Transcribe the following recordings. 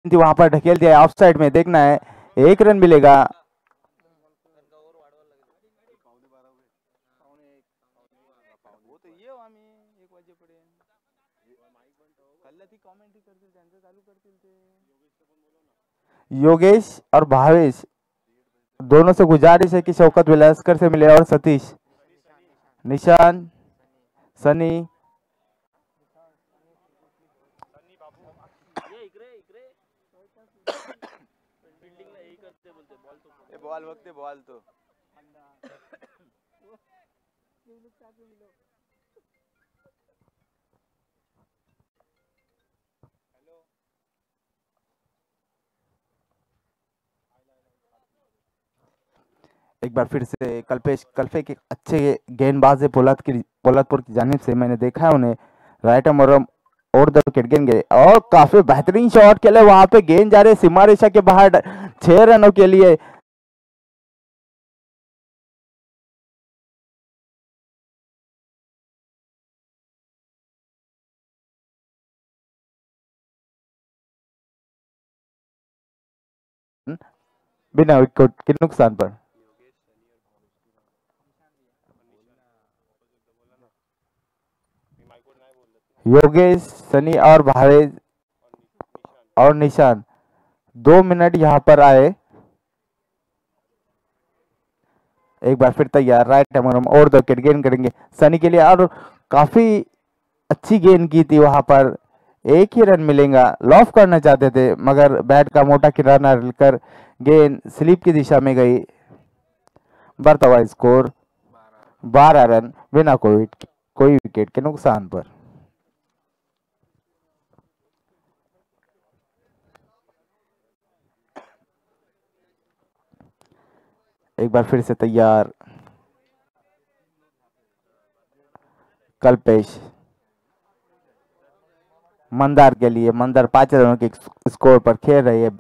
वहां पर ढकेल दिया, of side में देखना है, 1 रन मिलेगा। योगेश और भावेश दोनों से गुजारिश है कि शौकत विलासकर से मिले और सतीश, निशान, सनी, बॉल बघते बॉल तो एक बार फिर से कल्पे के अच्छे गेंदबाज है पोलादपुर की जानिब से, मैंने देखा है उन्हें। राइट और द विकेट गेंद गए और काफी बेहतरीन शॉट खेले, वहां पे गेंद जा रहे सीमा रेखा के बाहर 6 रनों के लिए। बिना विकेट के नुकसान पर योगेश, सनी और भावेश और निशान 2 मिनट यहाँ पर आए। एक बार फिर तैयार, राइट और दो विकेट गेंद करेंगे सनी के लिए, और काफी अच्छी गेंद की थी वहां पर, 1 ही रन मिलेगा। लॉफ करना चाहते थे मगर बैट का मोटा किनारा हिलकर गेंद स्लिप की दिशा में गई। बढ़ता हुआ स्कोर 12 रन बिना कोई विकेट के नुकसान पर। एक बार फिर से तैयार, कल्पेश मंदार के लिए, मंदार 5 रनों के स्कोर पर खेल रही है।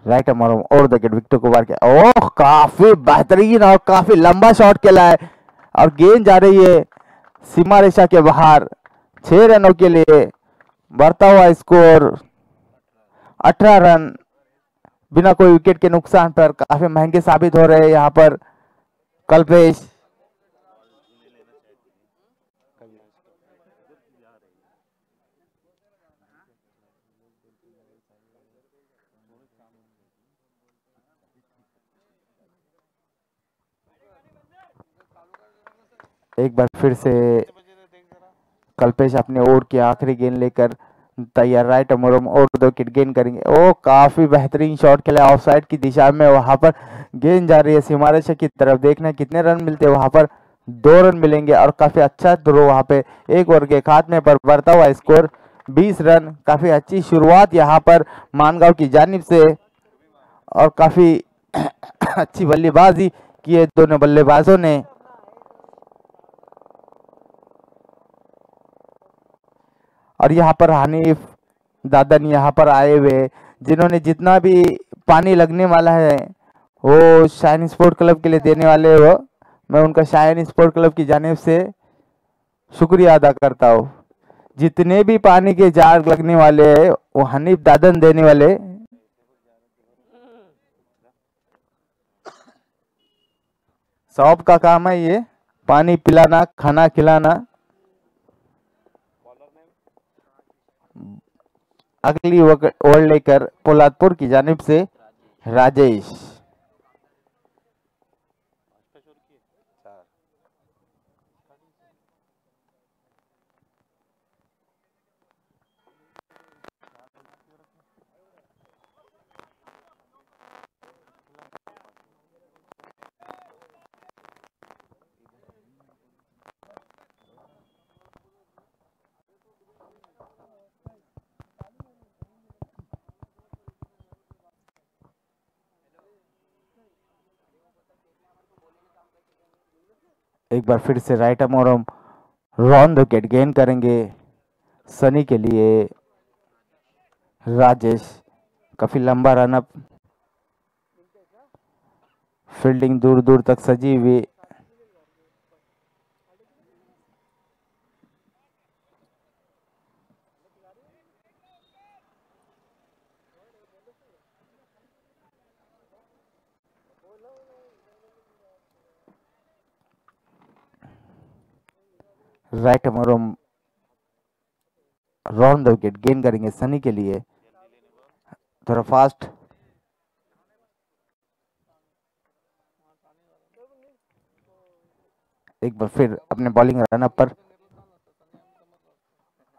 राइट और द विकेट को बार किया, ओह काफी बेहतरीन और काफी लंबा शॉट खेला है और गेंद जा रही है सीमा रेखा के बाहर 6 रनों के लिए। बढ़ता हुआ स्कोर 18 रन बिना कोई विकेट के नुकसान पर। काफी महंगे साबित हो रहे हैं यहाँ पर कल्पेश। एक बार फिर से कल्पेश अपने ओवर की आखिरी गेंद लेकर तैयार, राइट और 2 विकेट गेंद करेंगे। ओ काफी बेहतरीन शॉट खेला ऑफ साइड की दिशा में, वहां पर गेंद जा रही है सीमा रेखा की तरफ। देखना कितने रन मिलते हैं वहां पर, 2 रन मिलेंगे और काफी अच्छा थ्रो वहां पे एक ओवर के खात्मे पर। बढ़ता हुआ स्कोर 20 रन। काफी अच्छी शुरुआत यहाँ पर मानगांव की जानिब से और काफी अच्छी बल्लेबाजी की है दोनों बल्लेबाजों ने। और यहाँ पर हनीफ दादन यहाँ पर आए हुए, जिन्होंने जितना भी पानी लगने वाला है वो शाइन स्पोर्ट क्लब के लिए देने वाले हो। मैं उनका शाइन स्पोर्ट क्लब की जानिब से शुक्रिया अदा करता हूँ। जितने भी पानी के जार लगने वाले हैं वो हनीफ दादन देने वाले। शॉप का काम है ये, पानी पिलाना, खाना खिलाना। अगली ओवर लेकर पोलादपुर की जानिब से राजेश। एक बार फिर से राइट और रॉन द विकेट गेन करेंगे सनी के लिए राजेश। काफी लंबा रन अप, फील्डिंग दूर दूर तक सजी हुई। Right arm round the wicket गेन करेंगे सनी के लिए, थोड़ा फास्ट। एक बार फिर अपने बॉलिंग रनअप पर,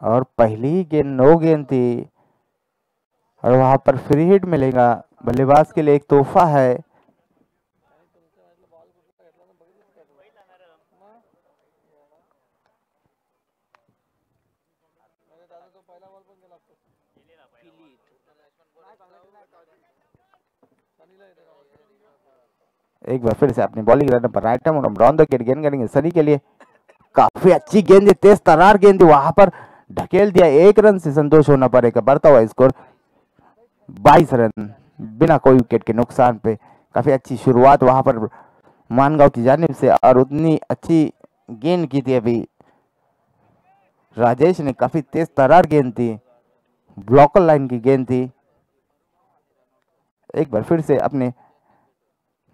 और पहली गेंद नो गेंद थी, और वहां पर फ्री हिट मिलेगा बल्लेबाज के लिए, एक तोहफा है। एक बार फिर से अपनी बॉलिंग रन पर right arm on the wicket गेंद करेंगे सनी के लिए। काफी अच्छी गेंद है, तेज तरार गेंद थी, वहां पर ढकेल दिया। 1 रन से संतोष होना पड़ेगा, बढ़ता हुआ स्कोर 22 रन बिना कोई विकेट के नुकसान पे। काफी अच्छी शुरुआत वहां पर मानगांव की जानिब से, और उतनी अच्छी गेंद की थी अभी राजेश ने, काफी तेज तरार गेंद थी, ब्लॉकर लाइन की गेंद थी। एक बार फिर से अपने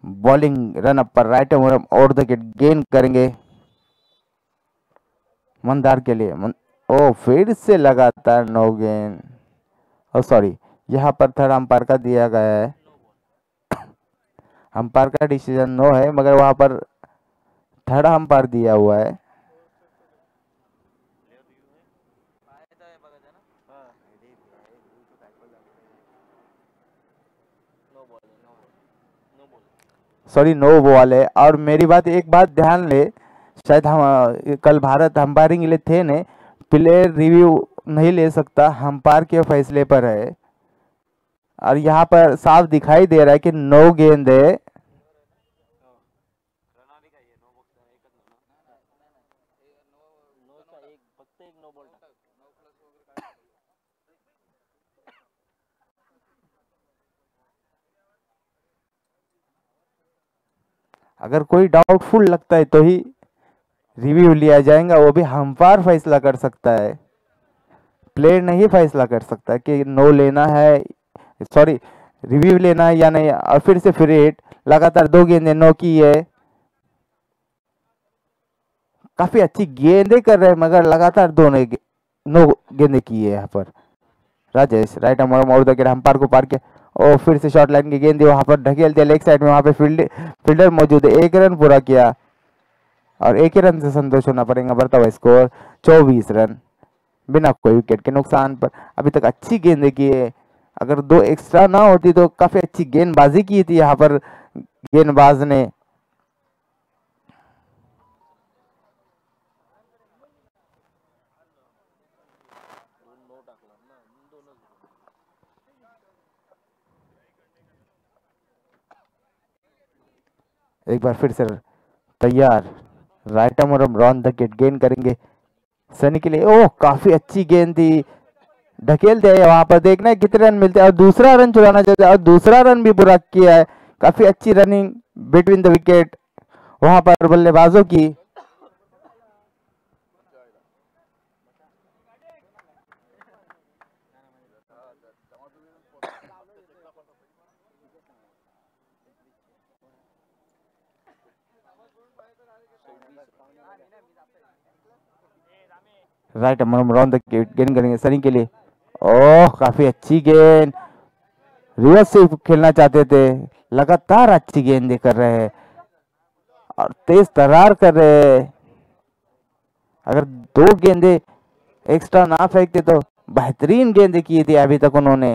बॉलिंग रन अप पर राइट आर्म और द विकेट गेन करेंगे मंदार के लिए। ओ फिर से लगातार नो गेंद, ओ सॉरी, यहाँ पर थर्ड अंपायर का दिया गया है, अंपायर का डिसीजन नो है, मगर वहां पर थर्ड अंपायर दिया हुआ है। सॉरी, नो बॉल है। और मेरी बात, एक बात ध्यान ले, शायद हम कल भारत अंपायरिंग के लिए थे ने, प्लेयर रिव्यू नहीं ले सकता, अंपायर के फैसले पर है, और यहाँ पर साफ दिखाई दे रहा है कि नो गेंद है। अगर कोई डाउटफुल लगता है तो ही रिव्यू लिया जाएगा, वो भी अंपायर फैसला कर सकता है, प्लेयर नहीं फैसला कर सकता कि नो लेना है, सॉरी रिव्यू लेना है या नहीं। और फिर से फ्री हिट, लगातार 2 गेंदें नो की है। काफी अच्छी गेंदें कर रहे हैं, मगर लगातार दोनों नो गेंदें की है यहाँ पर राजेश। राइट आर्म और द विकेट अंपायर को पार किया, और फिर से शॉर्ट लाइन की गेंद वहां पर ढकेल दिया लेग साइड में, वहां पे फील्डर मौजूद है। 1 रन पूरा किया, और 1 ही रन से संतोष होना पड़ेगा, बढ़ता हुआ स्कोर 24 रन बिना कोई विकेट के नुकसान पर। अभी तक अच्छी गेंदें की है, अगर 2 एक्स्ट्रा ना होती तो काफी अच्छी गेंदबाजी की थी यहाँ पर गेंदबाज ने। एक बार फिर से तैयार, right arm run the wicket गेन करेंगे सनी के लिए। ओह काफी अच्छी गेंद थी, ढकेल दिया, वहां पर देखना है कितने रन मिलते हैं, और दूसरा रन चुराना चाहते हैं, और दूसरा रन भी पूरा किया है। काफी अच्छी रनिंग बिटवीन द विकेट वहां पर बल्लेबाजों की। Right arm round the wicket गेन करेंगे सनी के लिए। ओह काफी अच्छी गेंद, रिवर्स से खेलना चाहते थे, लगातार अच्छी गेंदें कर रहे हैं और तेज तरार कर रहे हैं। अगर 2 गेंदें एक्स्ट्रा ना फेंकते तो बेहतरीन गेंदें की थी अभी तक उन्होंने।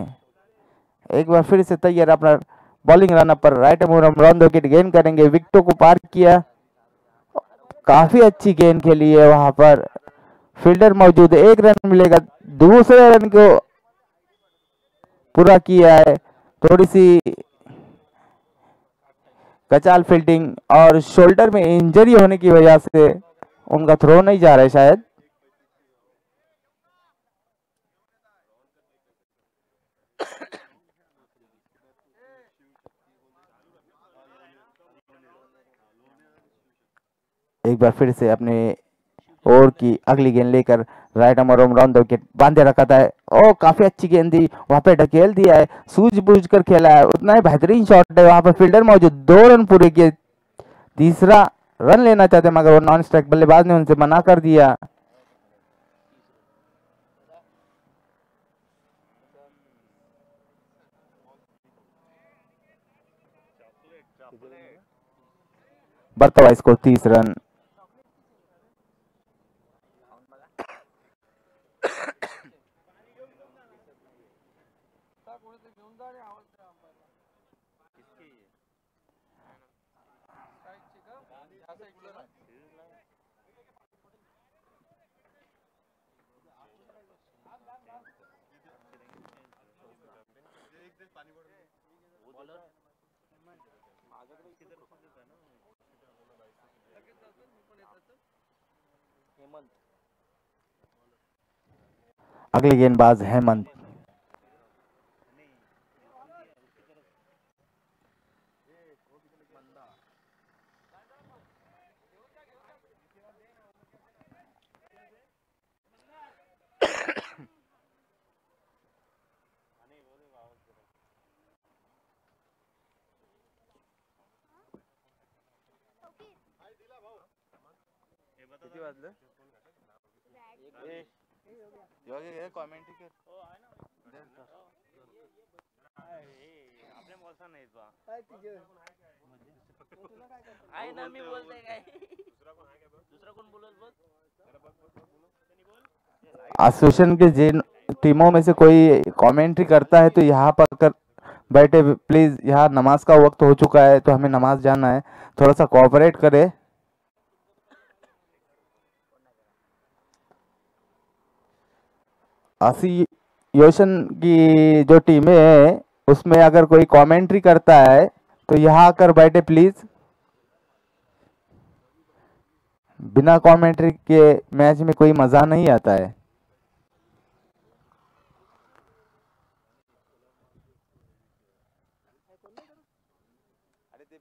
एक बार फिर से तैयार अपना बॉलिंग रन पर right arm round the wicket गेन करेंगे, विकेटों को पार किया, काफी अच्छी गेंद खेली है, वहां पर फील्डर मौजूद है। 1 रन मिलेगा, दूसरे रन को पूरा किया है। थोड़ी सी कचाल फील्डिंग और शोल्डर में इंजरी होने की वजह से उनका थ्रो नहीं जा रहा है शायद। एक बार फिर से अपने ओवर की अगली गेंद लेकर right arm round the wicket बांधे रखा था। ओ काफी अच्छी गेंद थी, वहां पे ढकेल दिया है, सूझबूझ कर खेला है, उतना ही बेहतरीन शॉट है, वहां पर फील्डर मौजूद। 2 रन पूरे किए, तीसरा रन लेना चाहते मगर वो नॉन स्ट्राइक बल्लेबाज ने उनसे मना कर दिया। बढ़ता हुआ स्कोर 30 रन। अगले गेंदबाज हेमंत। एसोसिएशन के जिन टीमों में से कोई कमेंट्री करता है तो यहाँ पर कर बैठे प्लीज। यहाँ नमाज का वक्त हो चुका है तो हमें नमाज जाना है, थोड़ा सा कोऑपरेट करे। एसोसिएशन की जो टीमें हैं उसमें अगर कोई कमेंट्री करता है तो यहाँ आकर बैठे प्लीज। बिना कमेंट्री के मैच में कोई मजा नहीं आता है।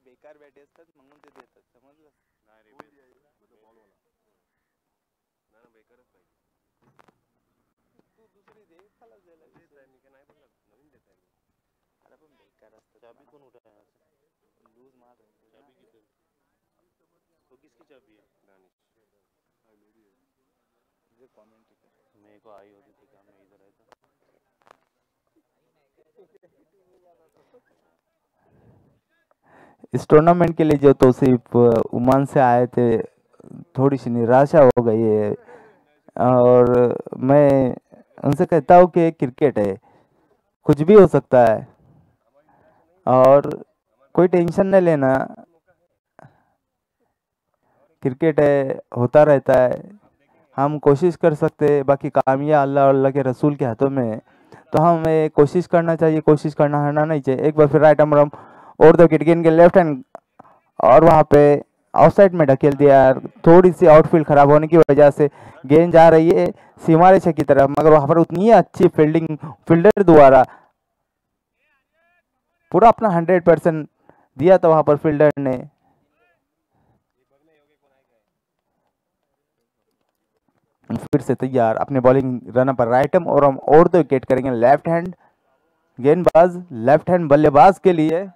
बेकार बैठे असतात म्हणून ते देतात, समजलं? नाही रे, बॉल वाला ना बेकारच पाहिजे। तू दुसरी दे, खालास द्यायला देत आहे मी, काय नाही बोलला, नवीन देत आहे मी। अरे पण बेकार असतं। चाबी कोण उठाया लूज मार रहे हैं। चाबी किधर? तो किसकी चाबी है? दानिश। हां मेरी है। मुझे कमेंट कर, मेरे को आई होती थी क्या मैं इधर आया था। इस टूर्नामेंट के लिए जो तौसीफ ओमान से आए थे थोड़ी सी निराशा हो गई है और मैं उनसे कहता हूँ कि क्रिकेट है, कुछ भी हो सकता है और कोई टेंशन नहीं लेना। क्रिकेट है, होता रहता है, हम कोशिश कर सकते हैं, बाकी कामयाब अल्लाह और अल्लाह के रसूल के हाथों में है। तो हमें कोशिश करना चाहिए, कोशिश करना हारना नहीं चाहिए। एक बार फिर राइट आर्म और दो विकेट गेंद के लेफ्ट हैंड और वहां पे आउटसाइड में ढकेल दिया। थोड़ी सी आउटफील्ड खराब होने की वजह से गेंद जा रही है सीमा रेखा की तरफ, मगर वहां पर उतनी अच्छी फील्डिंग फील्डर द्वारा पूरा अपना 100% दिया था वहां पर फील्डर ने। फिर से तैयार अपने बॉलिंग रन पर राइट आर्म और दो विकेट करेंगे। लेफ्ट हैंड गेंदबाज, लेफ्ट हैंड बल्लेबाज के लिए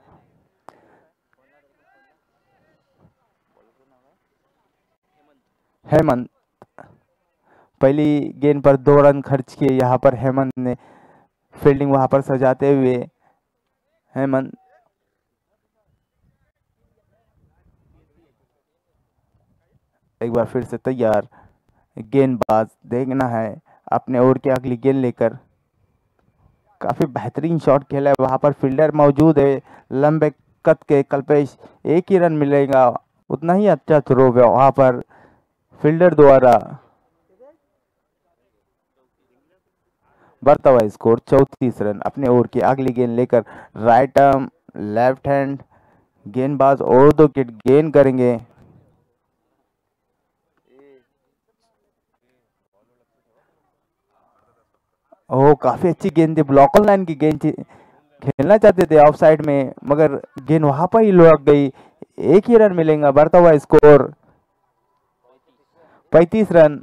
हेमंत। पहली गेंद पर 2 रन खर्च किए यहाँ पर हेमंत ने, फील्डिंग वहां पर सजाते हुए हेमंत। एक बार फिर से तैयार, गेंदबाज देखना है अपने ओर की अगली गेंद लेकर। काफी बेहतरीन शॉट खेला है, वहां पर फील्डर मौजूद है लंबे कद के कल्पेश, एक ही रन मिलेगा, उतना ही अच्छा थ्रो है वहां पर फील्डर द्वारा। बढ़ता हुआ स्कोर 34 रन। अपने ओर की अगली गेंद लेकर राइट आर्म लेफ्ट हैंड गेंदबाज और 2 विकेट गेंद करेंगे। ओह काफी अच्छी गेंद थी, ब्लॉकर लाइन की गेंद थी, खेलना चाहते थे ऑफ साइड में मगर गेंद वहां पर ही लुढ़क गई, एक ही रन मिलेगा। बढ़ता हुआ स्कोर 35 रन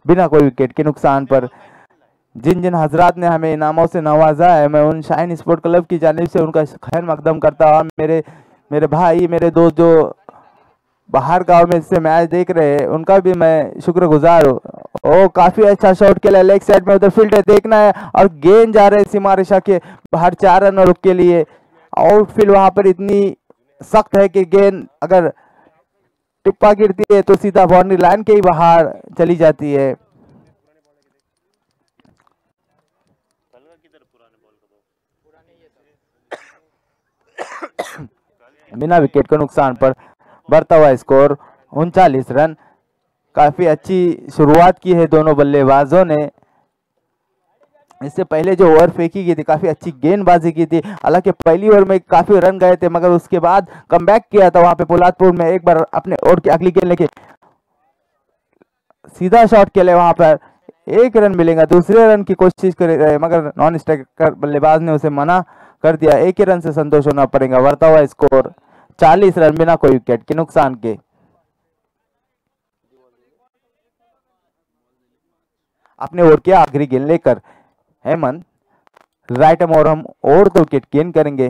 बिना कोई विकेट के नुकसान पर। जिन जिन हजरात ने हमें इनामों से नवाजा है, मैं उन शाइन स्पोर्ट क्लब की जानिब से उनका खैर मकदम करता हूँ। मेरे भाई, मेरे दोस्त जो बाहर गांव में से मैच देख रहे हैं उनका भी मैं शुक्रगुजार हूँ। ओ काफी अच्छा शॉट खेला लेग साइड में, उधर फील्ड देखना है और गेंद जा रहे सीमा रेखा के बाहर 4 रन के लिए। आउटफील्ड वहां पर इतनी सख्त है कि गेंद अगर टिप्पा गिरती है तो सीधा बाउंड्री लाइन के ही बाहर चली जाती है। बिना विकेट के नुकसान पर बढ़ता हुआ स्कोर 39 रन। काफी अच्छी शुरुआत की है दोनों बल्लेबाजों ने। इससे पहले जो ओवर फेंकी गई थी काफी अच्छी गेंदबाजी की थी, हालांकि पहली ओवर में काफी रन गए थे मगर उसके बाद कमबैक किया था वहां पे पोलादपुर में। एक बार अपने ओवर की अगली गेंद लेके सीधा शॉट खेले, वहां पर 1 रन मिलेगा। दूसरे रन की कोशिश कर रहे मगर नॉन स्ट्राइकर बल्लेबाज ने उसे मना कर दिया। 1 ही रन से संतोष होना पड़ेगा। बढ़ता हुआ स्कोर 40 रन बिना कोई विकेट के नुकसान के। अपने ओवर की आखिरी गेंद लेकर हेमंत राइट और हम और 2 विकेट गेन करेंगे।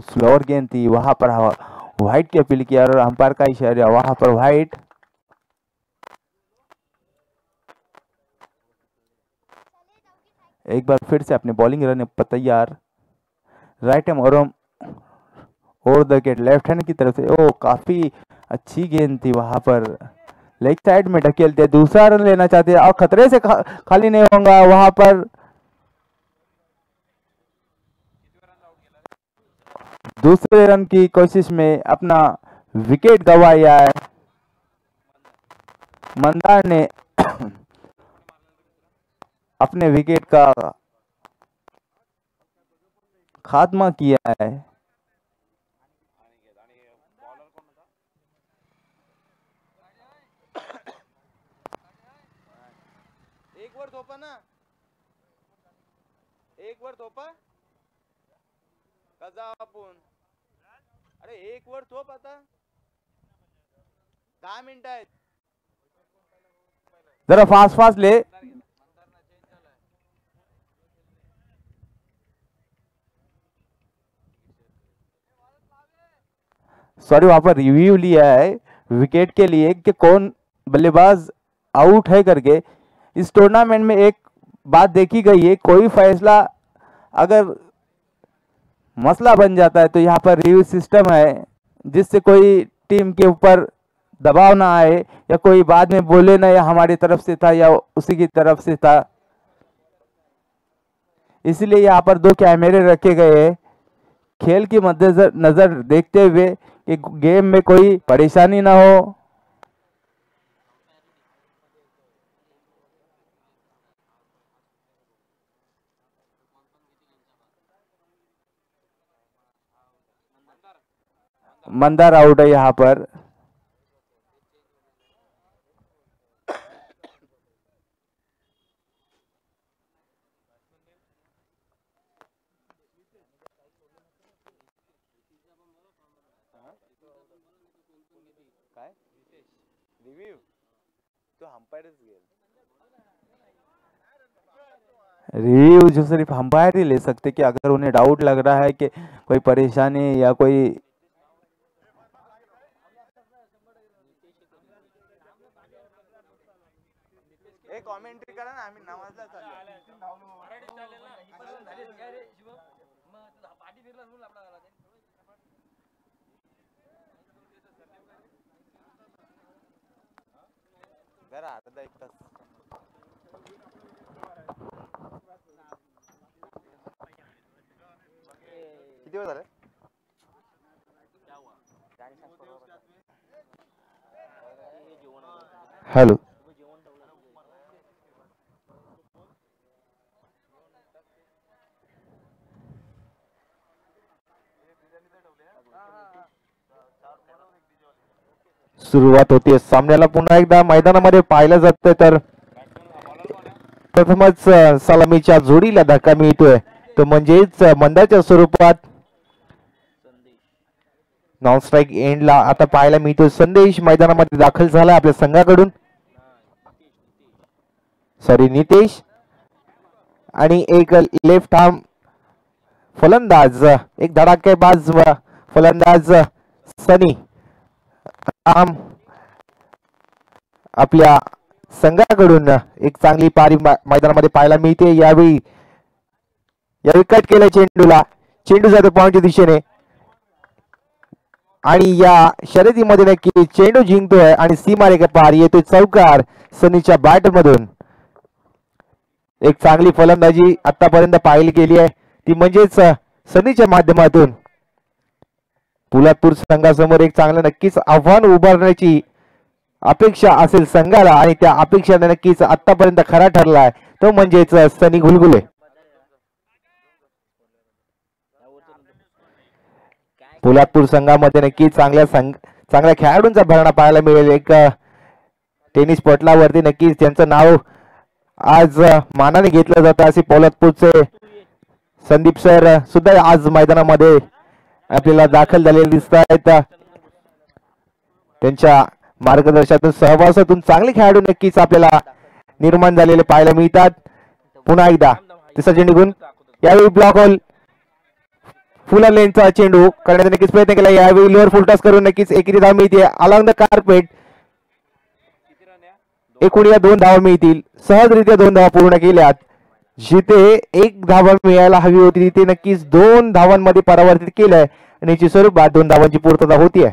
स्लोअर गेंद थी, वहां पर व्हाइट की अपील किया और अंपायर का इशारा, वहां पर व्हाइट। एक बार फिर से अपने बॉलिंग रन पर तैयार। राइट और हम और 2 विकेट लेफ्ट हैंड की तरफ से। ओ काफी अच्छी गेंद थी, वहां पर लेग साइड में ढकेलते, दूसरा रन लेना चाहते हैं और खतरे से खाली नहीं होगा। वहां पर दूसरे रन की कोशिश में अपना विकेट गंवाया है। मंदार ने अपने विकेट का खात्मा किया है। एक वर थोपा कजा आपण, अरे 1 वर थोप आता 10 मिनिट आहेत, जरा फास्ट फास्ट ले। सॉरी, वहां पर रिव्यू लिया है विकेट के लिए कि कौन बल्लेबाज आउट है करके। इस टूर्नामेंट में एक बात देखी गई है, कोई फैसला अगर मसला बन जाता है तो यहाँ पर रिव्यू सिस्टम है जिससे कोई टीम के ऊपर दबाव ना आए या कोई बाद में बोले ना या हमारी तरफ से था या उसी की तरफ से था। इसलिए यहाँ पर 2 कैमरे रखे गए हैं खेल की मद्देनजर देखते हुए कि गेम में कोई परेशानी ना हो। मंदार आउट है यहाँ पर। रिव्यू जो सिर्फ अंपायर ही ले सकते कि अगर उन्हें डाउट लग रहा है कि कोई परेशानी या कोई कमेंट्री करा ना, आम्ही नावाजला जरा अर्धा 1 तास किती वेळ झाले? हेलो, सुरुवात होती सामन्याला। पुन्हा एकदा मैदानामध्ये पाहिलं जातं तर प्रथमच सलामीच्या जोडीला धक्का मिळतोय तो म्हणजेच मंदाच्या स्वरूपात नॉन स्ट्राइक एंडला आता पाहायला मिळतोय संदेश मैदानामध्ये दाखल झाला आपल्या संघाकडून। सॉरी नितेश, आणि एक लेफ्ट आर्म फलंदाज एक धडाकेबाज फलंदाज सनी आपल्या संघाकडून एक चांगली पारी मैदानामध्ये पाहायला मिळते. यावेळी कट केलं चेंडूला, चेंडू जातो पॉइंटच्या दिशेने आणि या शर्यतीमध्ये नक्की चेंडू जिंकतोय आणि सीमारेखा पार येतोय चौकार सनीच्या बॅट मधून. एक चांगली फलंदाजी आतापर्यंत पाहिली गेली आहे ती म्हणजेच सनीच्या माध्यमातून. पोलादपूर संघासमोर एक चांगलं नक्कीच आव्हान उभारण्याची अपेक्षा असेल संघाला आणि त्या अपेक्षाने नक्कीच आतापर्यंत खरा ठरलाय तो म्हणजेच सनी घुलगुले. पोलादपूर संघामध्ये नक्की चांगल्या खेळाडूंचा भरणा पाहायला मिळेल. एक टेनिस पटलावरती नक्कीच त्यांचं नाव आज मानाने घेतलं जातं असे पोलादपूरचे संदीप सर सुद्धा आज मैदानामध्ये आपल्याला दाखल झालेले दिसत आहेत. त्यांच्या मार्गदर्शनातून सहवासातून चांगले खेळाडू नक्कीच आपल्याला निर्माण झालेले पाहायला मिळतात. पुन्हा एकदा तिसरा चेंडू घेऊन यावेळी ब्लॉक होल फुल लेनचा चेंडू करण्याचा नक्कीच प्रयत्न केला. यावेळी लोअर फुलटॉस करून नक्कीच एकेरी धाव मिळते अलॉंग द कार्पेट. एकूण या 2 धावा मिळतील. सहजरित्या 2 धावा पूर्ण केल्यात. जिथे 1 धावा मिळायला हवी होती तिथे नक्कीच 2 धावांमध्ये परावर्तित केलंय आणि स्वरूपात 2 धावांची पूर्तता होतीये.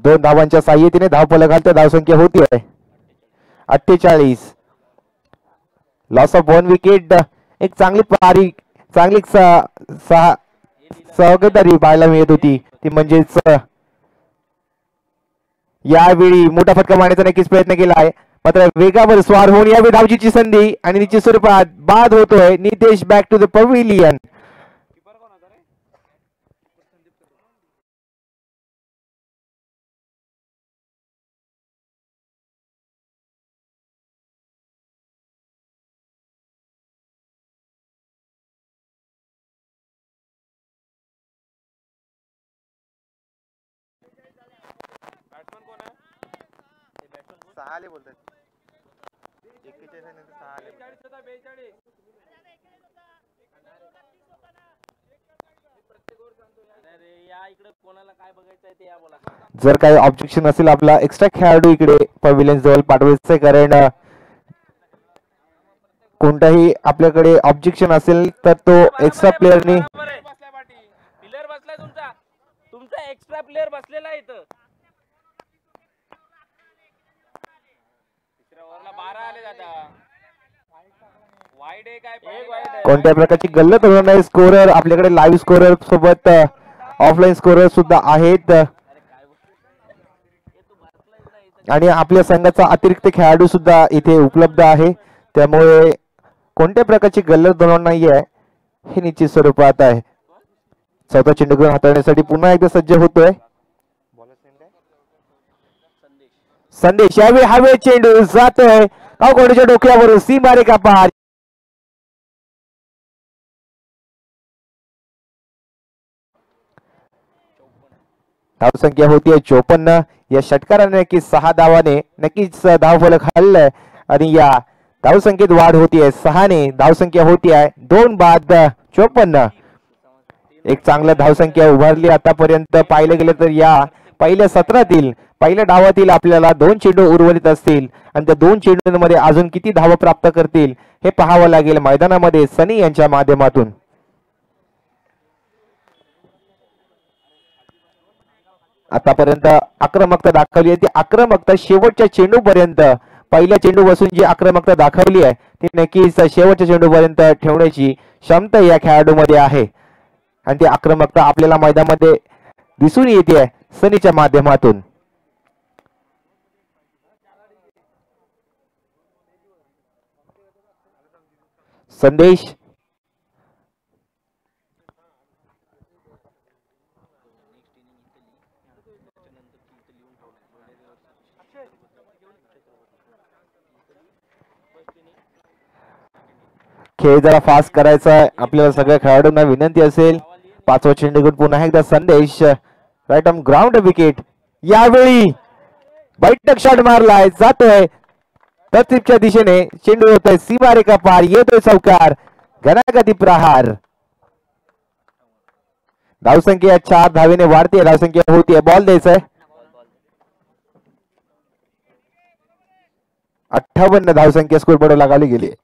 2 धावांच्या साह्यतेने धावफलकांच्या धावसंख्या होतीये 48. Loss of 1 wicket. एक चांगली पारी चांगली सहगदारी पाहायला मिळत होती ती म्हणजेच यावेळी मोठा फटका मारण्याचा नक्कीच प्रयत्न केला आहे मात्र वेगावर स्वार होऊन यावेळी धावचीची संधी आणि निश्चित स्वरूपात बाद होतोय. Nitesh back to the pavilion. सहाले बोलतात 41 नंतर 6 जर काही ऑब्जेक्शन असेल आपला एक्स्ट्रा खेळाडू इकडे पवेलियन जवळ पाठवायचे कारण कोणताही आपल्याकडे ऑब्जेक्शन असेल तर तो एक्स्ट्रा प्लेअरनी तुमचा एक्स्ट्रा प्लेअर बसलेला आहे इथं. कोणत्या प्रकारची गल्लत होणार नाही. स्कोरर आपल्याकडे लाईव्ह स्कोरर सोबत ऑफलाईन स्कोरर सुद्धा आहेत आणि आपल्या संघाचा अतिरिक्त खेळाडू सुद्धा इथे उपलब्ध आहे त्यामुळे कोणत्या प्रकारची गल्लत होणार नाहीये हे निश्चित स्वरूपात आहे. चौथा चेंडू घेऊन हाताळण्यासाठी पुन्हा एकदा सज्ज होतोय संदेश. यावेळी हवे चेंडू जातोय कोणीच्या डोक्यावरून सीमारेखा पार. धावसंख्या होतीये 54. या षटकाराने नक्कीच 6 धावाने नक्कीच धावफलक हल्लय आणि या धावसंख्येत वाढ होतीये 6 ने. धावसंख्या होतीये 2 बाद 54. एक चांगलं धावसंख्या उभारली आतापर्यंत पाहिलं गेलं तर या पहिल्या सत्रातील पहिल्या डावातील आपल्याला 2 चेंडू उर्वरित असतील आणि त्या 2 चेंडूंमध्ये अजून किती धावा प्राप्त करतील हे पाहावं लागेल मैदानामध्ये सनी यांच्या माध्यमातून. आतापर्यंत आक्रमकता दाखवली आहे ती आक्रमकता शेवटच्या चेंडू पर्यंत पहिल्या चेंडू पासून जी आक्रमकता दाखवली आहे ती नक्कीच शेवटच्या चेंडू पर्यंत ठेवण्याची क्षमता या खेळाडूमध्ये आहे आणि ती आक्रमकता आपल्याला मैदानामध्ये दिसून येते सनीच्या माध्यमातून. संदेश खेळ जरा फास्ट करायचा आहे आपल्याला सगळ्या खेळाडूंना विनंती असेल. 5वा चेंडू घेऊन पुन्हा एकदा संदेश राईट ऑन ग्राउंड विकेट. यावेळी बैठक शॉट मारलाय जातोय तरतीबच्या दिशेने चेंडू होतोय सीमारेखा पार येतोय चौकार घणागती प्रहार. धावसंख्या 4 धावेने वाढते, धावसंख्या होतीये. बॉल द्यायचा आहे. 58 धावसंख्या स्कोरबोर्ड लगावली गेली आहे.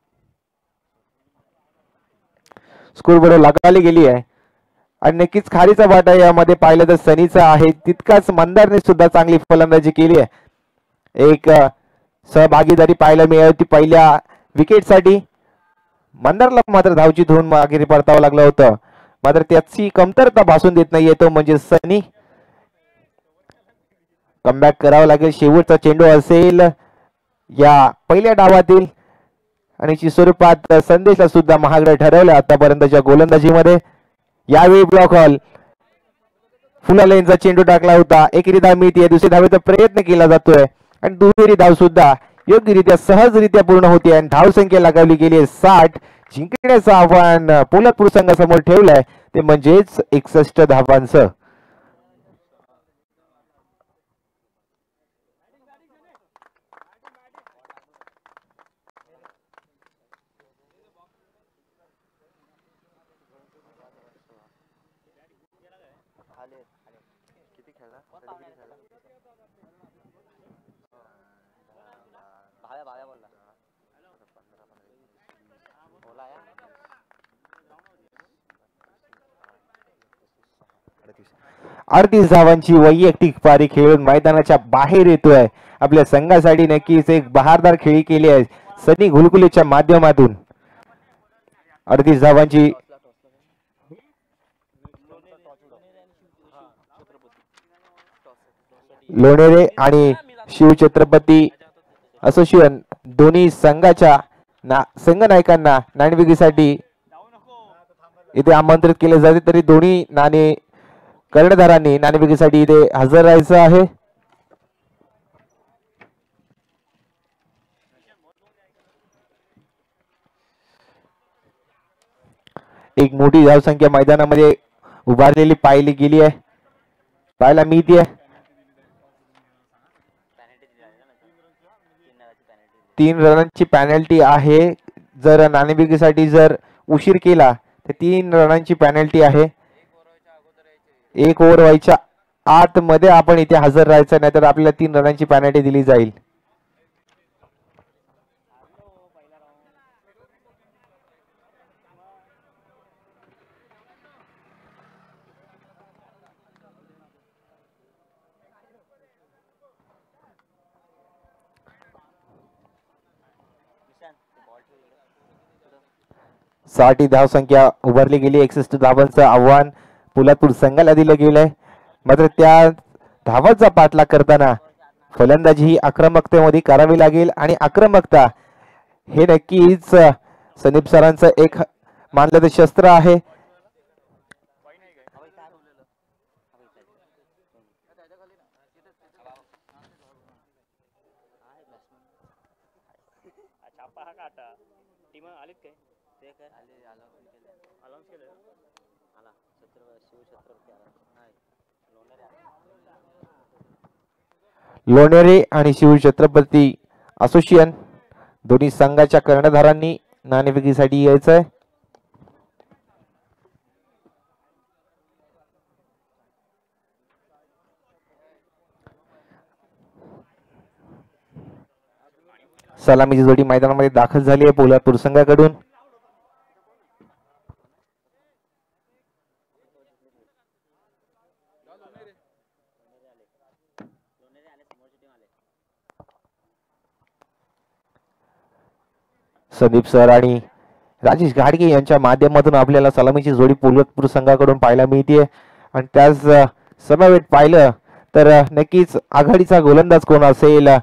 स्कोरबोर्ड लगावली गेली आहे आणि नक्कीच खालीचा वाटा यामध्ये पाहिलं तर सनीचा आहे, तितकाच मंदारने सुद्धा चांगली फलंदाजी केली आहे. एक सहभागीदारी पाहायला मिळाली ती पहिल्या विकेटसाठी. मंदारला मात्र धावची धुवून मागे परतावं लागलं होतं, मात्र त्याची कमतरता भासून देत नाहीये तो म्हणजे सनी. कमबॅक करावं लागेल. शेवटचा चेंडू असेल या पहिल्या डावातील आणि स्वरूपात संदेशला सुद्धा महागडं ठरवलं आतापर्यंतच्या गोलंदाजीमध्ये. यावेळी ब्लॉक हॉल फुला लेनचा चेंडू टाकला होता. एकेरी धाव मिळते, दुसरी धावेचा प्रयत्न केला जातोय आणि दुहेरी धाव सुद्धा योग्यरित्या सहजरित्या पूर्ण होती आणि धावसंख्या लगावली गेली आहे 60. जिंकण्याचं आव्हान पोलादपूर संघासमोर ठेवलंय ते म्हणजेच 61 धावांचं. अडतीस धावांची वैयक्तिक पारी खेळून मैदानाच्या बाहेर येतोय. आपल्या संघासाठी नक्कीच एक बहारदार खेळी केली आहे सनी घुलकुलेच्या माध्यमातून. 38 धावांची लोणेरे आणि शिवछत्रपती असोसिएशन दोन्ही संघाच्या संघनायकांना नाणेफेकीसाठी इथे आमंत्रित केले जाते, तरी दोन्ही कर्णधारांनी नाणेफेकीसाठी इथे हजर राहायचं आहे. एक मोठी धावसंख्या मैदानामध्ये उभारलेली पाहिली गेली आहे, पाहायला मिळते. 3 रनांची पॅनल्टी आहे. जर नाणेफेकीसाठी जर उशीर केला तर 3 रनांची पॅनल्टी आहे. 1 ओव्हर व्हायच्या आतमध्ये आपण इथे हजर राहायचं, नाहीतर आपल्याला 3 रनांची पॅनल्टी दिली जाईल. साठी धावसंख्या उभारली गेली. 61 धावांचं आव्हान पोलादपूर संघाला दिलं गेलंय. मात्र त्या धावांचा पाठलाग करताना फलंदाजी ही आक्रमकतेमध्ये करावी लागेल आणि आक्रमकता हे नक्कीच संदीप सरांचं एक मानलं तर शस्त्र आहे. लोणेरे आणि शिवछत्रपती असोसिएशन दोन्ही संघाच्या कर्णधारांनी नाणेफेकीसाठी यायचंय. सलामीची जोडी मैदानामध्ये दाखल झाली आहे पोलादपूर संघाकडून. संदीप सर आणि राजेश घाडगे यांच्या माध्यमातून आपल्याला सलामीची जोडी पोलादपूर संघाकडून पाहायला मिळते आणि त्याच समवेत पाहिलं तर नक्कीच आघाडीचा गोलंदाज कोण असेल.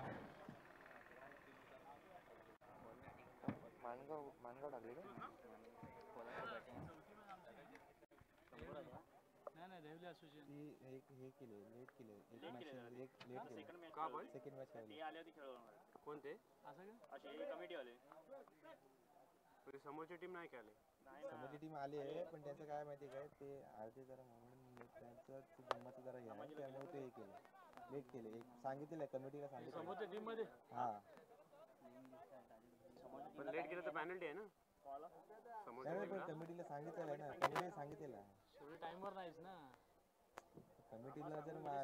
समोरची टीम नाही खेळली. समोरची टीम आली आहे पण त्यांचं काय माहिती काय ते अर्धे जरा म्हणून त्यांचं जन्माचं जरा हे आहे त्यामुळे ते हे केलं लेट केले. एक सांगितलेलं कमिटीला सांगितलं समोरच्या टीम मध्ये. हा पण लेट केलं तर पेनल्टी आहे ना. समोरच्या कमिटीला सांगितलेलं आहे ना, कमिटीला सांगितलेलं आहे. कमिटी जर मान्य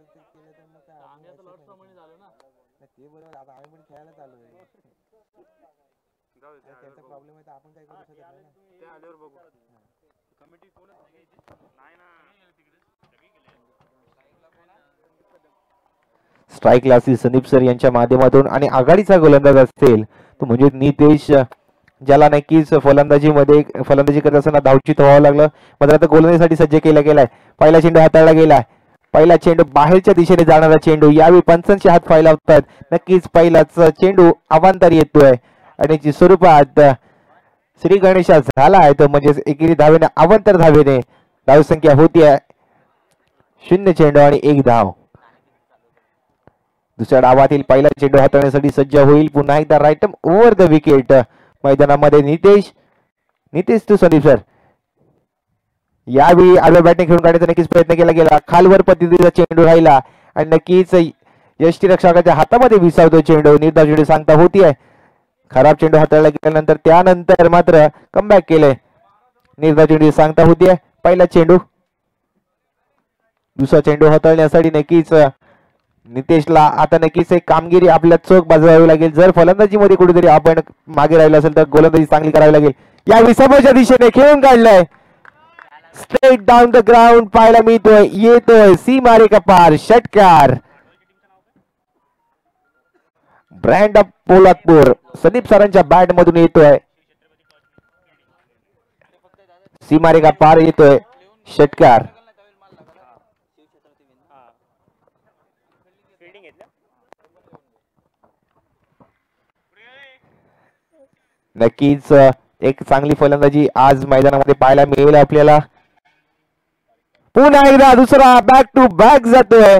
ते केलं तर मग काय नाही, ते बरोबर. आता आम्ही पण खेळायला चालू आहे, त्याचा प्रॉब्लेम आहे तर आपण काय करू शकत नाही ना. स्ट्राईक क्लासेस संदीप सर यांच्या माध्यमातून आणि आघाडीचा गोलंदाज असतील तो म्हणजे नितेश, ज्याला नक्कीच फलंदाजी करत असताना धावचित व्हावं लागलं, मात्र आता गोलंदाजीसाठी सज्ज केला गेलाय. पहिला चेंडू हाताळला गेलाय, पहिला चेंडू बाहेरच्या दिशेने जाणारा चेंडू, यावेळी पंचांचे हात फायला होतात. नक्कीच पहिलाच चेंडू अवांतर येतोय आणि स्वरूपात श्री गणेशा झाला आहे तो, म्हणजे एकेरी धावेने अवांतर धावेने धावसंख्या होती आहे 0 चेंडू आणि 1 धाव. दुसऱ्या डावातील पहिला चेंडू हाताळण्यासाठी सज्ज होईल पुन्हा एकदा राईट ओव्हर द विकेट मैदानामध्ये नितेश टू संदीप सर. यावेळी आडव्या बॅटिंग खेळून काढण्याचा नक्कीच प्रयत्न केला गेला, खालवर पद्धतीचा चेंडू राहिला आणि नक्कीच यष्टीरक्षकाच्या हातामध्ये विसावतो चेंडू. निर्धाव चेंडू सांगता होती आहे, खराब चेंडू हाताळला गेल्यानंतर त्यानंतर मात्र कमबॅक केले. निर्धाव चेंडू सांगता होती आहे, पहिला चेंडू. दुसरा चेंडू हाताळण्यासाठी नक्कीच नितेशला आता नक्कीच एक कामगिरी आपल्या चोख बाजवावी लागेल. जर फलंदाजीमध्ये कुठेतरी आपण मागे राहिलो असेल तर गोलंदाजी चांगली करावी लागेल. यावेळी समोरच्या दिशेने खेळून काढलाय, स्ट्रेट डाऊन द ग्राउंड पाहायला मिळतोय, येतोय सीमारेखा पार षटकार. ब्रँड ऑफ पोलादपूर संदीप सरांच्या बॅट मधून येतोय, सीमारेखा पार येतोय षटकार. नक्कीच एक चांगली फलंदाजी आज मैदानामध्ये पाहायला मिळेल आपल्याला. पुन्हा एकदा दुसरा बॅक टू बॅक जातोय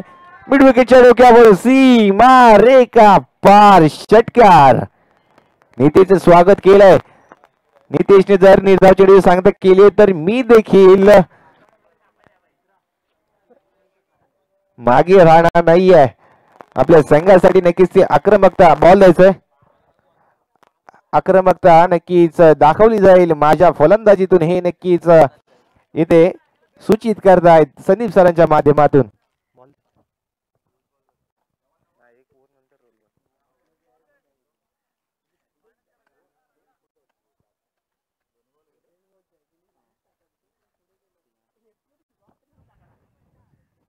मिड विकेटच्या डोक्यावर, सीमारेखा पार षटकार. नितेशचे स्वागत केलंय. नितेशने जर निर्धाव चेंडू सांगता केले तर मी देखील मागे राहणार नाहीये. आपल्या संघासाठी नक्कीच ती आक्रमकता बॉल द्यायचंय, आक्रमकता नक्कीच दाखवली जाईल माझ्या फलंदाजीतून, हे नक्कीच इथे सूचित करतायत संदीप सरांच्या माध्यमातून.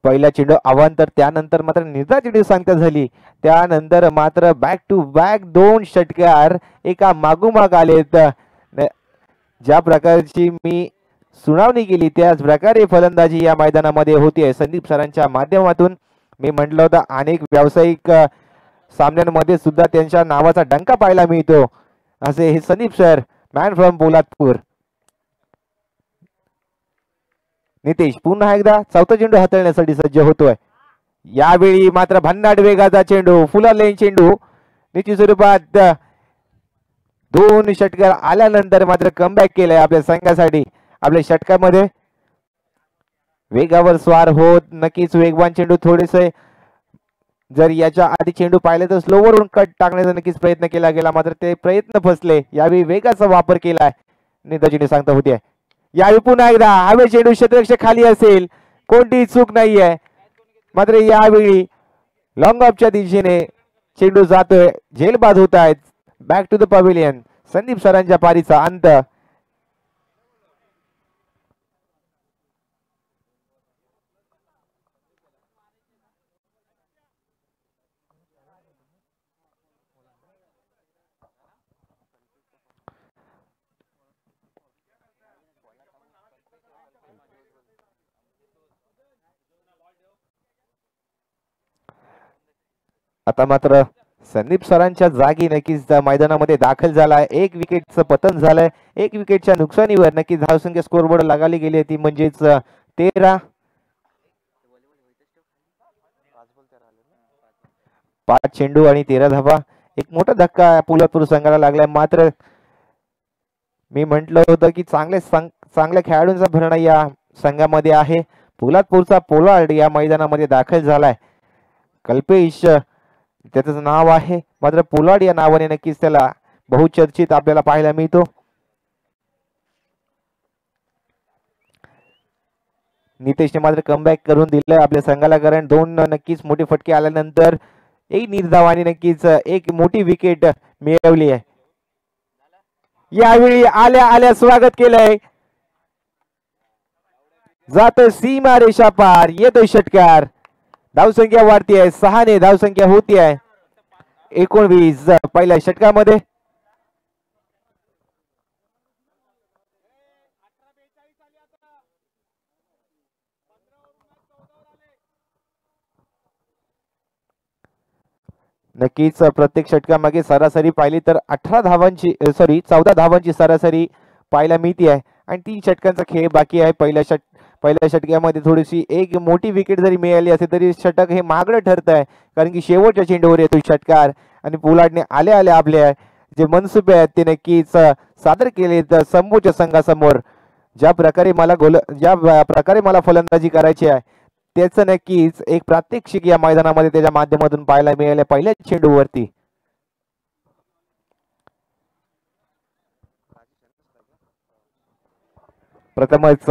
पहिला चेंडू अवांतर, त्यानंतर मात्र निर्धाव चेंडू सांगता झाली, त्यानंतर मात्र बॅक टू बॅक 2 षटकार एका मागोमाग आलेत. ज्या प्रकारची मी सुनावणी केली त्याच प्रकारे फलंदाजी या मैदानामध्ये होतीये संदीप सरांच्या माध्यमातून. मी म्हटलं होतं अनेक व्यावसायिक सामन्यांमध्ये सुद्धा त्यांच्या नावाचा डंका पाहायला मिळतो, असे हे Sandeep sir, man from Poladpur. Nitesh पुन्हा एकदा चौथा चेंडू हाताळण्यासाठी सज्ज होतोय. यावेळी मात्र भन्नाट वेगाचा चेंडू, फुला लेन चेंडू, निश्चित स्वरूपात 2 षटकार आल्यानंतर मात्र कमबॅक केलंय आपल्या संघासाठी. आपल्या षटकामध्ये वेगावर स्वार होत नक्कीच वेगवान चेंडू थोडेसे, जर याच्या आधी चेंडू पाहिले तर स्लोवरून कट टाकण्याचा नक्कीच प्रयत्न केला गेला, मात्र ते प्रयत्न फसले. यावेळी वेगाचा वापर केलाय, निर्धाव चेंडू सांगता होते. यावेळी पुन्हा एकदा हवे चेंडू क्षेत्ररक्षक खाली असेल, कोणतीही चूक नाहीये, मात्र यावेळी लॉंग ऑफच्या दिशेने चेंडू जातोय, झेलबाद होत आहेत. Back to the pavilion, Sandeep सरांच्या पारीचा अंत. आता मात्र संदीप सरांच्या जागी नक्कीच मैदानामध्ये दाखल झालाय. 1 विकेटचं पतन झालंय, 1 विकेटच्या नुकसानीवर नक्कीच धावसंख्या स्कोरबोर्ड लगावली गेली ती म्हणजेच 13. 5 चेंडू आणि 13 धावा. एक मोठा धक्का पोलादपूर संघाला लागलाय, मात्र मी म्हटलं होतं की चांगल्या खेळाडूंचा भरणा या संघामध्ये आहे. पोलादपूरचा पोलार्ड या मैदानामध्ये दाखल झालाय. कल्पेश त्याचं नाव आहे, मात्र पोलार्ड या नावाने नक्कीच त्याला बहुचर्चित आपल्याला पाहायला मिळतो. नितेशने मात्र कमबॅक करून दिलं आपल्या संघाला, कारण दोन नक्कीच मोठे फटके आल्यानंतर एक निर्धाव आणि नक्कीच एक मोठी विकेट मिळवली आहे. यावेळी आल्या आल्या स्वागत केलंय, जातो सीमा रेषा पार, येतोय षटकार. धावसंख्या वाढती आहे, 6 ने धावसंख्या होती आहे 19 पहिल्या षटकामध्ये. नक्कीच प्रत्येक षटकामागे सरासरी पाहिली तर 14 धावांची सरासरी पाहायला मिळते आहे आणि 3 षटकांचा खेळ बाकी आहे. पहिल्या षटकामध्ये थोडीशी एक मोठी विकेट जरी मिळाली असेल तरी षटक हे महागडं ठरत आहे, कारण की शेवटच्या चेंडूवर येतो षटकार आणि पोलार्डने आले आपले जे मनसुबे आहेत ते नक्कीच सादर केले समोरच्या संघासमोर. ज्या प्रकारे मला फलंदाजी करायची आहे त्याचं नक्कीच एक प्रात्यक्षिक या मैदानामध्ये त्याच्या माध्यमातून पाहायला मिळालं पहिल्या चेंडूवरती. प्रथमच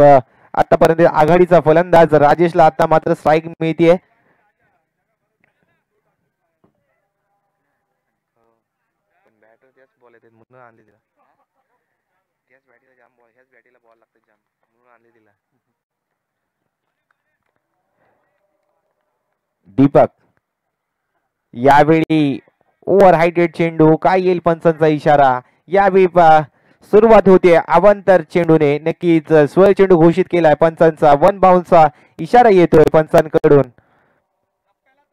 आतापर्यंत आघाडीचा फलंदाज राजेशला आता मात्र स्ट्राईक मिळतीये. दीपक यावेळी ओव्हर हायटेड चेंडू, काय येईल पंचांचा इशारा. यावेळी सुरुवात होते अवांतर चेंडूने, नक्कीच स्वय चेंडू घोषित केलाय पंचांचा. 1 बाउन्सचा इशारा येतोय पंचांकडून.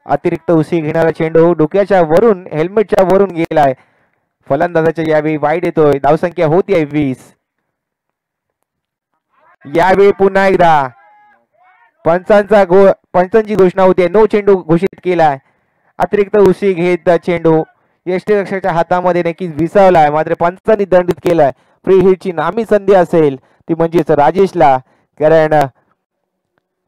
अतिरिक्त उशी घेणारा चेंडू डोक्याच्या वरून हेल्मेटच्या वरून गेलाय फलंदाजाच्या. यावेळी वाईड येतोय, धावसंख्या होती 20. यावेळी पुन्हा एकदा पंचांची घोषणा होते, नो चेंडू घोषित केलाय. अतिरिक्त उशी घेत चेंडू यष्टीरक्षकाच्या हातामध्ये नक्कीच विसावलाय, मात्र पंचांनी दंडित केलाय. फ्री हिटची नामी संधी असेल ती म्हणजेच राजेशला, कारण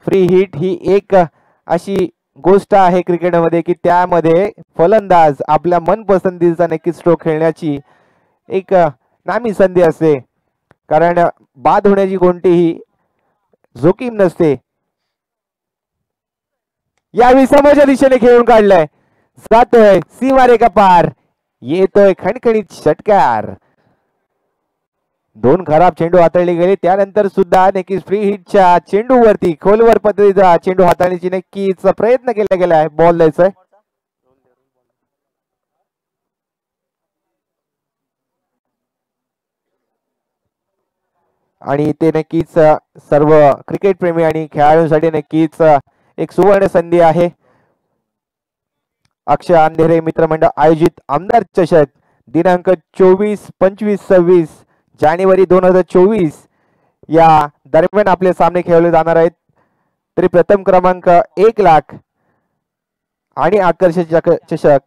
फ्री हिट ही एक अशी गोष्ट आहे क्रिकेटमध्ये की त्यामध्ये फलंदाज आपल्या मनपसंतीचा नक्कीच स्ट्रोक खेळण्याची एक नामी संधी असते, कारण बाद होण्याची कोणतीही जोखीम नसते. यावेळी समोरच्या दिशेने खेळून काढलाय, जातोय सीमारेखा पार, येतोय खणखणीत षटकार. 2 खराब चेंडू हाताळले गेले त्यानंतर सुद्धा नक्कीच फ्री हिटच्या चेंडूवरती खोलवर पद्धतीचा चेंडू हाताळण्याची नक्कीच प्रयत्न केला गेलाय. बॉल द्यायचाय आणि ते नक्कीच सर्व क्रिकेट प्रेमी आणि खेळाडूंसाठी नक्कीच एक सुवर्ण संधी आहे. अक्षय अंधेरे मित्रमंडळ आयोजित आमदार चषक दिनांक 24, 25, 26 जानेवारी 2024 या दरम्यान आपले सामने खेळवले जाणार आहेत. तरी प्रथम क्रमांक 1 लाख आणि आकर्षक चषक,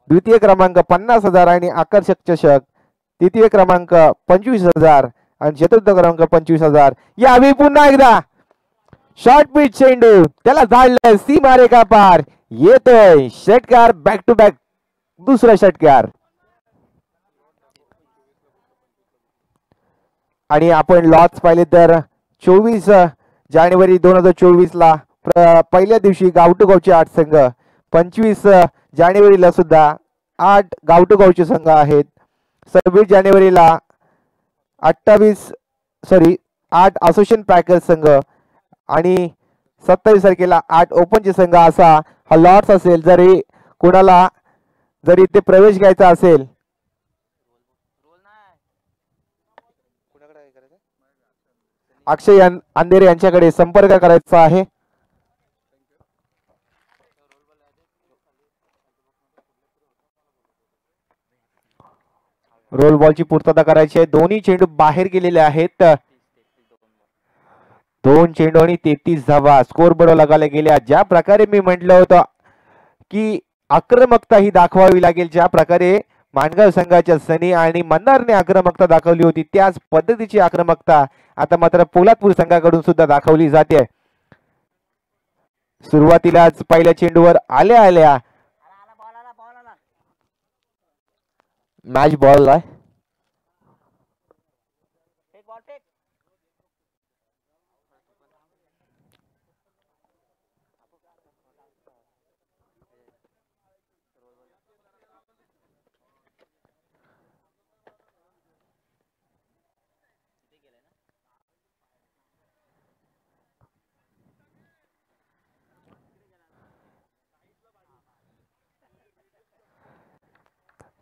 द्वितीय क्रमांक 50,000 आणि आकर्षक चषक, तृतीय क्रमांक 25,000 आणि चतुर्थ क्रमांक 25,000. यावेळी पुन्हा एकदा शॉर्ट पिच चेंडू, त्याला झाडलं सीमारेखा पार, येतोय षटकार. बॅक टू बॅक दुसरा षटकार. आणि आपण लॉट्स पाहिले तर 24 जानेवारी 2024 ला पहिल्या दिवशी गावटू गावचे 8 संघ, 25 जानेवारीला सुद्धा 8 गावटू गावचे संघ आहेत, 26 जानेवारीला 8 असोसिएशन पॅकर्स संघ आणि 27 तारखेला 8 ओपनचे संघ असा हा लॉट्स असेल. जरी ते प्रवेश घ्यायचा असेल अक्षय अंधेरे यांच्याकडे संपर्क करायचा आहे. रोल बॉलची पूर्तता करायची आहे. दोन्ही चेंडू बाहेर गेलेले आहेत. 2 चेंडू आणि 33 धावा स्कोर बोर्ड लगावल्या गेल्या. ज्या प्रकारे मी म्हटलं होतं की आक्रमकता ही दाखवावी लागेल, ज्या प्रकारे माणगाव संघाच्या सनी आणि मंदारने आक्रमकता दाखवली होती त्याच पद्धतीची आक्रमकता आता मात्र पोलादपूर संघाकडून सुद्धा दाखवली जाते. सुरुवातीलाच पहिल्या चेंडूवर आल्या मॅच बॉल आहे.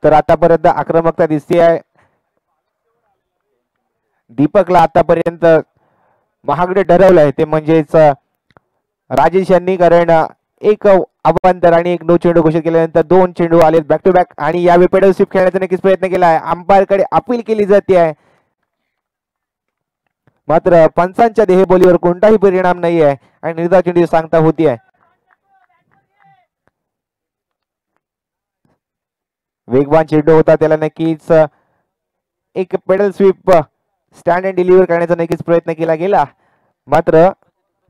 तर आतापर्यंत आक्रमकता दिसते आहे दीपकला. आतापर्यंत महागडे ठरवलंय ते म्हणजेच राजेश यांनी, कारण एक अवांतर आणि एक नो चेंडू घोषित केल्यानंतर 2 चेंडू आले बॅक टू बॅक आणि यावेळी पेडल स्वीप खेळण्याचा नक्कीच प्रयत्न केला आहे. अंपायर कडे अपील केली जाते आहे, मात्र पंचांच्या देहबोलीवर कोणताही परिणाम नाही आहे आणि निर्धाव चेंडू सांगता होती आहे. वेगवान चेंडू होता, त्याला नक्कीच एक paddle sweep stand and deliver करण्याचा नक्कीच प्रयत्न केला गेला, मात्र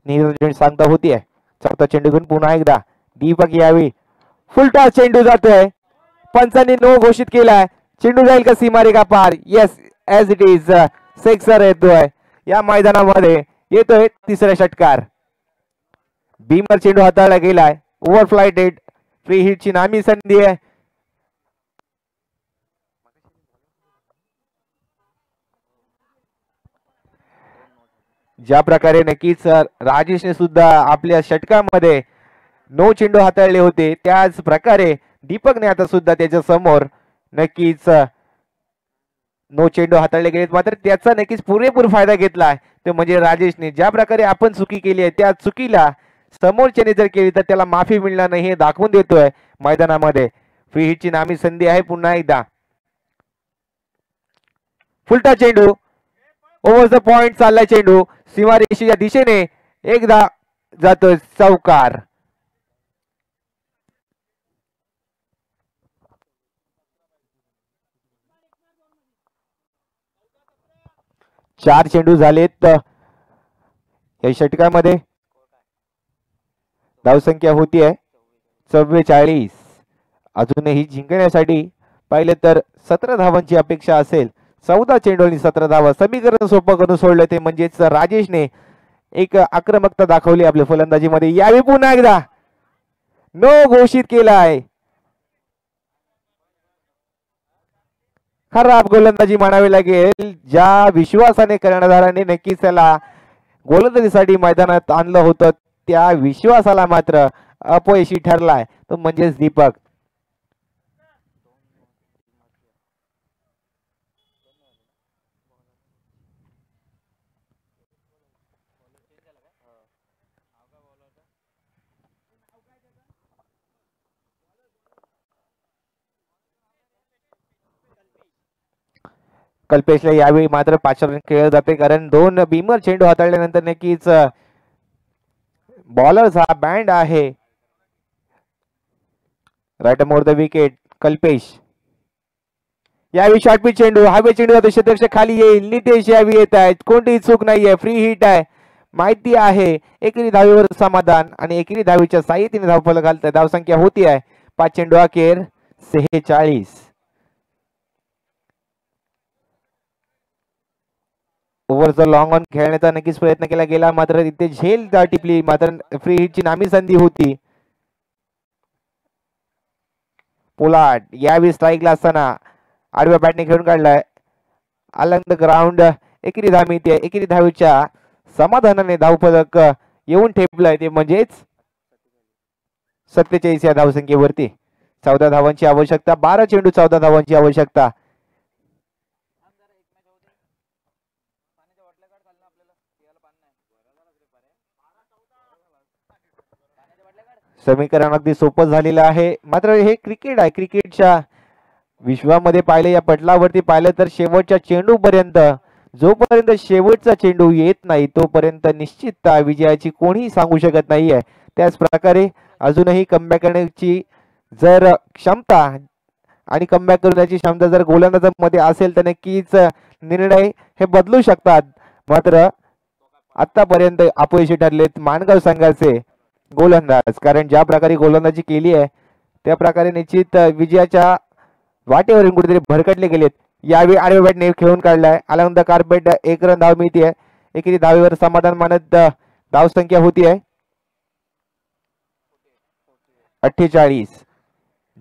निर्धाव चेंडू सांगता होती आहे. चौथा चेंडू घेऊन पुन्हा एकदा दीपक यावी फुलटा चेंडू जातोय. पंचांनी नो घोषित केलाय. चेंडू जाईल का सीमारेखा पार? Yes, as it is. Sixer येतोय या मैदानामध्ये, येतोय तिसरा षटकार. बीमर चेंडू हाताळला गेलाय. ओव्हरफ्लाइटेड फ्री हिटची नामी संधी आहे. ज्या प्रकारे नक्कीच राजेशने सुद्धा आपल्या षटकामध्ये 9 चेंडू हाताळले होते, त्याच प्रकारे दीपकने आता सुद्धा त्याच्या समोर नक्कीच 9 चेंडू हाताळले गेलेत, मात्र त्याचा नक्कीच पुरेपूर फायदा घेतलाय ते म्हणजे राजेशने. ज्या प्रकारे आपण चुकी केली आहे त्या चुकीला समोरच्याने जर केली तर त्याला माफी मिळणार नाही हे दाखवून देतोय मैदानामध्ये. फ्री हिटची नामी संधी आहे. पुन्हा एकदा फुलटा चेंडू ओव्हर द पॉइंट चाललाय चेंडू सीमारेषेच्या दिशेने, एकदा जातोय चौकार. चार चेंडू झालेत या षटकामध्ये. धावसंख्या होती आहे 44. अजूनही जिंकण्यासाठी पाहिलं तर 17 धावांची अपेक्षा असेल. 14 चेंडू आणि 17 धावा. समीकरण सोपं करून सोडलं ते म्हणजेच राजेशने एक आक्रमकता दाखवली आपल्या फलंदाजीमध्ये. यावेळी पुन्हा एकदा नो घोषित केलाय. खराब गोलंदाजी म्हणावी लागेल. ज्या विश्वासाने कर्णधाराने नक्कीच त्याला गोलंदाजीसाठी मैदानात आणलं होतं त्या विश्वासाला मात्र अपयशी ठरलाय तो म्हणजेच दीपक. कल्पेशला यावेळी मात्र 5 रन खेळले जाते, कारण 2 बीमर चेंडू हाताळल्यानंतर नक्कीच बॉलर्स हा बँड आहे. Right more the wicket Kalpesh. यावेळी शॉर्ट पिच चेंडू, हवे चेंडू जातो क्षेत्ररक्षक खाली येईल. नितेश यावेळी येत आहेत, कोणतीही चूक नाहीये, फ्री हिट आहे. माहिती आहे एकेरी धावीवर समाधान आणि एकेरी धावीच्या साह्याने धावफलक घालत. धावसंख्या होती आहे 5 चेंडू अखेर 46. ओव्हरचा लॉंग ऑन खेळण्याचा नक्कीच प्रयत्न केला गेला, मात्र तिथे झेल टिपली, मात्र फ्री हिटची नामी संधी होती. पोलार्ड यावेळी स्ट्राईकला असताना आडव्या बॅटने खेळून काढलाय. अलंग द ग्राउंड एकेरी धाव मिळते. एकेरी धावीच्या समाधानाने धावफलक येऊन ठेपलाय ते म्हणजेच 47 या धावसंख्येवरती. 14 धावांची आवश्यकता. 12 चेंडू 14 धावांची आवश्यकता. समीकरण अगदी सोपं झालेलं आहे, मात्र हे क्रिकेट आहे. क्रिकेटच्या विश्वामध्ये पाहिलं, या पटलावरती पाहिलं तर शेवटच्या चेंडू पर्यंत, जोपर्यंत शेवटचा चेंडू येत नाही तोपर्यंत निश्चितता विजयाची कोणीही सांगू शकत नाहीये. त्याच प्रकारे अजूनही कमबॅक करण्याची जर क्षमता आणि कमबॅक करण्याची क्षमता जर गोलंदाजांमध्ये असेल तर नक्कीच निर्णय हे बदलू शकतात. मात्र आतापर्यंत अपयशी ठरलेत माणगाव संघाचे गोलंदाज, कारण ज्या प्रकारे गोलंदाजी केली आहे त्या प्रकारे निश्चित विजयाच्या वाटेवरून कुठेतरी भरकटले गेलेत. यावेळी आडव्या बॅटने खेळून काढलाय. अलॉंग द कार्पेट 1 रन धाव मिळते. एकेरी धावेवर समाधान मानत धावसंख्या होती आहे 48.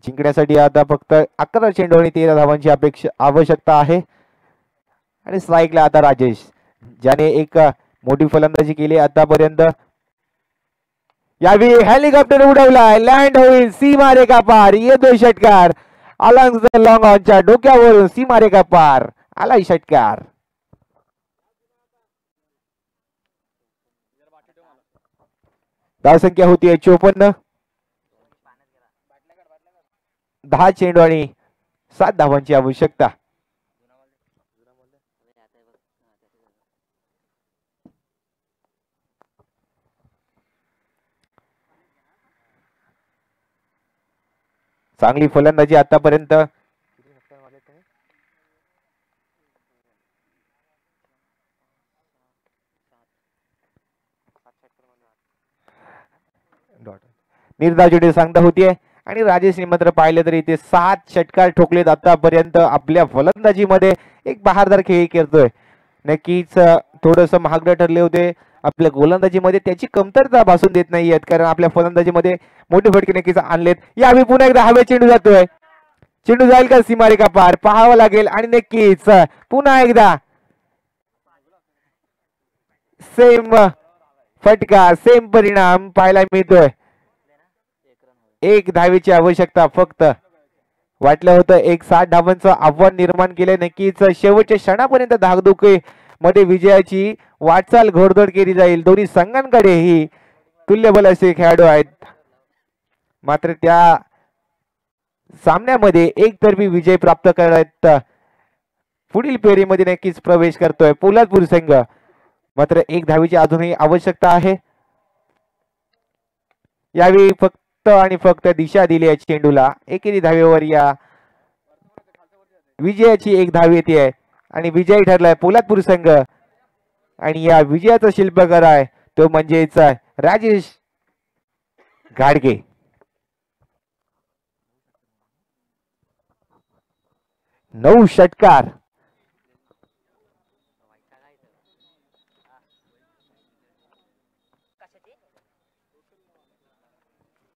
जिंकण्यासाठी आता फक्त 11 चेंडू आणि 13 धावांची आवश्यकता आहे. आणि स्ट्राईकला आता राजेश, ज्याने एक मोठी फलंदाजी केली आतापर्यंत. यावेळी हेलिकॉप्टर उडवलाय, लँड होईल सीमारेखा पार. येतोय षटकार अलॉंग द लॉंग ऑनच्या डोक्यावरून सीमारेखा पार आला षटकार. धावसंख्या होतीये 54. 10 चेंडू आणि 7 धावांची आवश्यकता. चांगली फलंदाजी आतापर्यंत. निर्धाव सांगता होतीये आणि राजेशने मात्र पाहिलं तरी ते 7 षटकार ठोकलेत आतापर्यंत. आपल्या फलंदाजीमध्ये एक बहारदार खेळी करतोय. नक्कीच थोडस महागडे ठरले होते. आपल्या गोलंदाजीमध्ये त्याची कमतरता भासून देत नाहीयेत, कारण आपल्या फलंदाजीमध्ये मोठे फटके नक्कीच आणलेत. यावेळी पुन्हा एकदा हवे चेंडू जातोय. चेंडू जाईल का सीमारेखा पार पाहावं लागेल. आणि नक्कीच पुन्हा एकदा सेम फटका, सेम परिणाम पाहायला मिळतोय. 1 धावेची आवश्यकता फक्त. वाटलं होतं एक 60 धावांचं आव्हान निर्माण केलं. नक्कीच शेवटच्या क्षणापर्यंत धाकधुकी मध्ये विजयाची वाटचाल घोडदौड केली जाईल. दोन्ही संघांकडेही तुल्यबल असे खेळाडू आहेत. मात्र त्या सामन्यामध्ये एकतर्फी विजय प्राप्त करत पुढील फेरीमध्ये नक्कीच प्रवेश करतोय पोलादपूर संघ. मात्र 1 धावेची अजूनही आवश्यकता आहे. यावेळी फक्त आणि फक्त दिशा दिली आहे चेंडूला. एकेरी धावेवर या विजयाची 1 धाव येते आणि विजयी ठरलाय पोलादपूर संघ. आणि या विजयाचा शिल्पकार आहे तो म्हणजेच राजेश घाडगे. 9 षटकार.